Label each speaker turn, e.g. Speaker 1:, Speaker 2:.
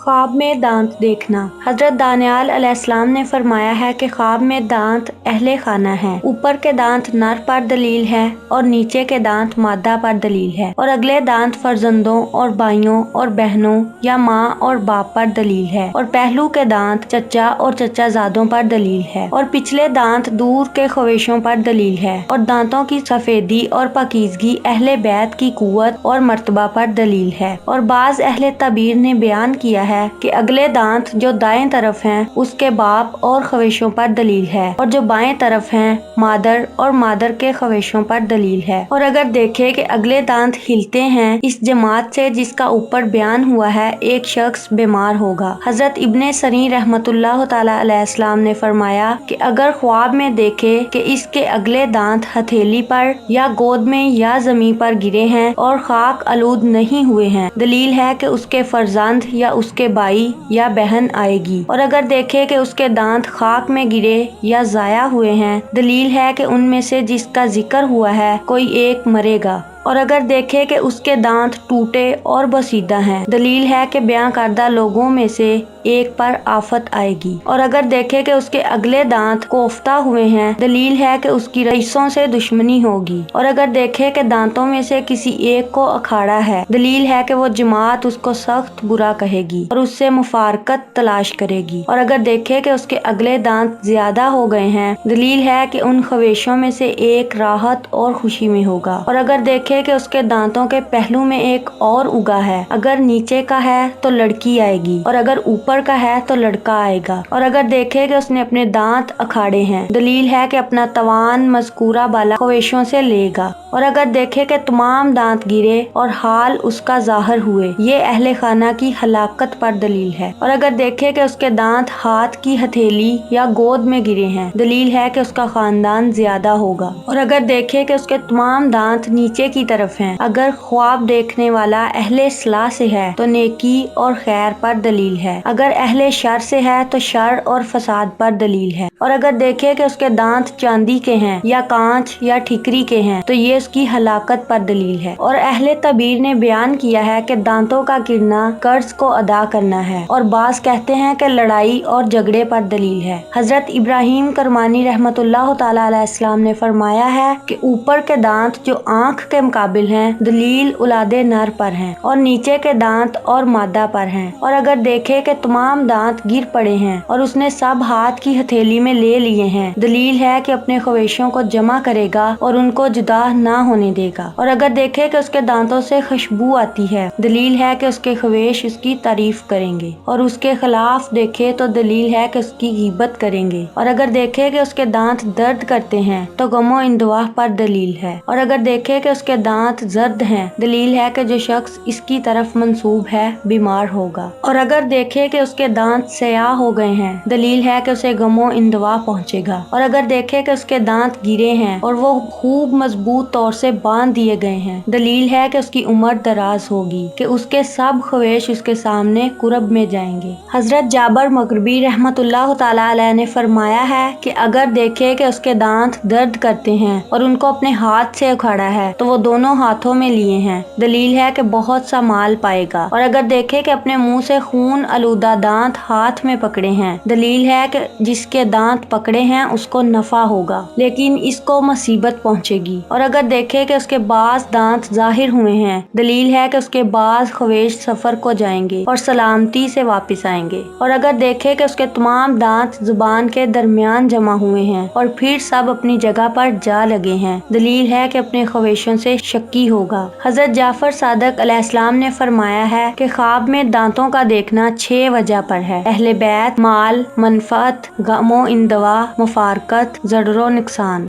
Speaker 1: ख्वाब में दांत देखना। हजरत दानियाल अलैहिस्सलाम ने फरमाया है कि ख्वाब में दांत अहले खाना है। ऊपर के दांत नर पर दलील है और नीचे के दांत मादा पर दलील है, और अगले दांत फर्जंदों और भाइयों और बहनों या माँ और बाप पर दलील है, और पहलू के दांत चचा और चचाजादों पर दलील है, और पिछले दांत दूर के ख्वाहिशों पर दलील है, और दांतों की सफेदी और पाकीज़गी अहले बैत की कुव्वत और मर्तबा पर दलील है। और बाज अहले तबीर ने बयान किया है कि अगले दांत जो दाएं तरफ हैं उसके बाप और ख्वाहिशों पर दलील है, और जो बाएं तरफ हैं मादर और मादर के ख्वाहिशों पर दलील है। और अगर देखे कि अगले दांत हिलते हैं इस जमात से जिसका ऊपर बयान हुआ है, एक शख्स बीमार होगा। हजरत इब्ने सरी रहमतुल्लाह तआला अलैहिस्सलाम ने फरमाया कि अगर ख्वाब में देखे कि इसके अगले दांत हथेली पर या गोद में या जमीन पर गिरे हैं और खाक आलूद नहीं हुए हैं, दलील है कि उसके फर्जंद या उसके भाई या बहन आएगी। और अगर देखे कि उसके दांत खाक में गिरे या जाया हुए हैं, दलील है कि उनमें से जिसका जिक्र हुआ है कोई एक मरेगा। और अगर देखे कि उसके दांत टूटे और बसीदा हैं, दलील है कि बयां करदा लोगों में से एक पर आफत आएगी। और अगर देखे कि उसके अगले दांत कोफ्ता हुए हैं, दलील है कि उसकी रईसों से दुश्मनी होगी। और अगर देखे कि दांतों में से किसी एक को अखाड़ा है, दलील है कि वो जमात उसको सख्त बुरा कहेगी और उससे मुफारकत तलाश करेगी। और अगर देखे कि उसके अगले दांत ज्यादा हो गए हैं, दलील है कि उन ख्वाहिशों में से एक राहत और खुशी में होगा। और अगर देखे कि उसके दांतों के पहलू में एक और उगा है, अगर नीचे का है तो लड़की आएगी, और अगर ऊपर का है तो लड़का आएगा। और अगर देखे कि उसने अपने दांत अखाड़े हैं, दलील है कि अपना तवान मज़कूरा बाला ख्वाहिशों से लेगा। और अगर देखे कि तमाम दांत गिरे और हाल उसका जाहिर हुए, ये अहले खाना की हलाकत पर दलील है। और अगर देखे कि उसके दांत हाथ की हथेली या गोद में गिरे हैं, दलील है कि उसका खानदान ज्यादा होगा। और अगर देखे कि उसके तमाम दांत नीचे की तरफ हैं, अगर ख्वाब देखने वाला अहले सलाह से है तो नेकी और खैर पर दलील है, अगर अहले शर से है तो शर और फसाद पर दलील है। और अगर देखे कि उसके दांत चांदी के हैं या कांच या ठिकरी के हैं, तो ये उसकी हलाकत पर दलील है। और अहले तबीर ने बयान किया है कि दांतों का गिरना कर्ज को अदा करना है, और बाज कहते हैं कि लड़ाई और झगड़े पर दलील है। हजरत इब्राहिम करमानी रहमतुल्लाह तआला अलैहिस्सलाम ने फरमाया है कि ऊपर के दांत जो आँख के मुकाबिल हैं, दलील औलादे नर पर हैं, और नीचे के दांत और मादा पर हैं। और अगर देखे कि तमाम दांत गिर पड़े हैं और उसने सब हाथ की हथेली में ले लिए हैं, दलील है कि अपने ख्वाहिशों को जमा करेगा और उनको जुदा ना होने देगा। और अगर देखे कि उसके दांतों से खुशबू आती है, दलील है कि उसके ख्वाहिश उसकी तारीफ करेंगे। और उसके खिलाफ देखे तो दलील है कि उसकी गिबत करेंगे। और अगर देखे कि उसके दांत दर्द करते हैं तो गमो इंदवाह पर दलील है। और अगर देखे कि उसके दांत जर्द हैं, दलील है कि जो शख्स इसकी तरफ मंसूब है बीमार होगा। और अगर देखे कि उसके दांत स्याह हो गए हैं, दलील है कि उसे गमो इंदवा पहुंचेगा। और अगर देखे कि उसके दांत गिरे हैं और वो खूब मजबूत तौर से बांध दिए गए हैं, दलील है कि उसकी उम्र दराज होगी, कि उसके सब ख्वाहिश उसके सामने कुरब में जाएंगे। हजरत जाबर मगरबी रहमतुल्लाह तआला अलैह ने फरमाया है कि अगर देखे कि उसके दांत दर्द करते हैं और उनको अपने हाथ से उखाड़ा है, तो वो दोनों हाथों में लिए हैं, दलील है कि बहुत सा माल पाएगा। और अगर देखे कि अपने मुंह से खून आलूदा दांत हाथ में पकड़े हैं, दलील है कि जिसके दांत पकड़े हैं उसको नफा होगा, लेकिन इसको मुसीबत पहुंचेगी। और अगर देखे कि उसके बाज दांत जाहिर हुए हैं, दलील है कि उसके बाज ख्वाहिश सफर को जाएंगे और सलामती से वापस आएंगे। और अगर देखे कि उसके तमाम दांत जुबान के दरमियान जमा हुए हैं और फिर सब अपनी जगह पर जा लगे हैं, दलील है कि अपने ख्वाहिशों से शक्की होगा। हजरत जाफर सादक अलैहिस्सलाम ने फरमाया है कि ख्वाब में दांतों का देखना 6 वजह पर है: अहले बैत, माल, मनफत, गमो इंदवा, मुफारकत, जड़रो नुकसान।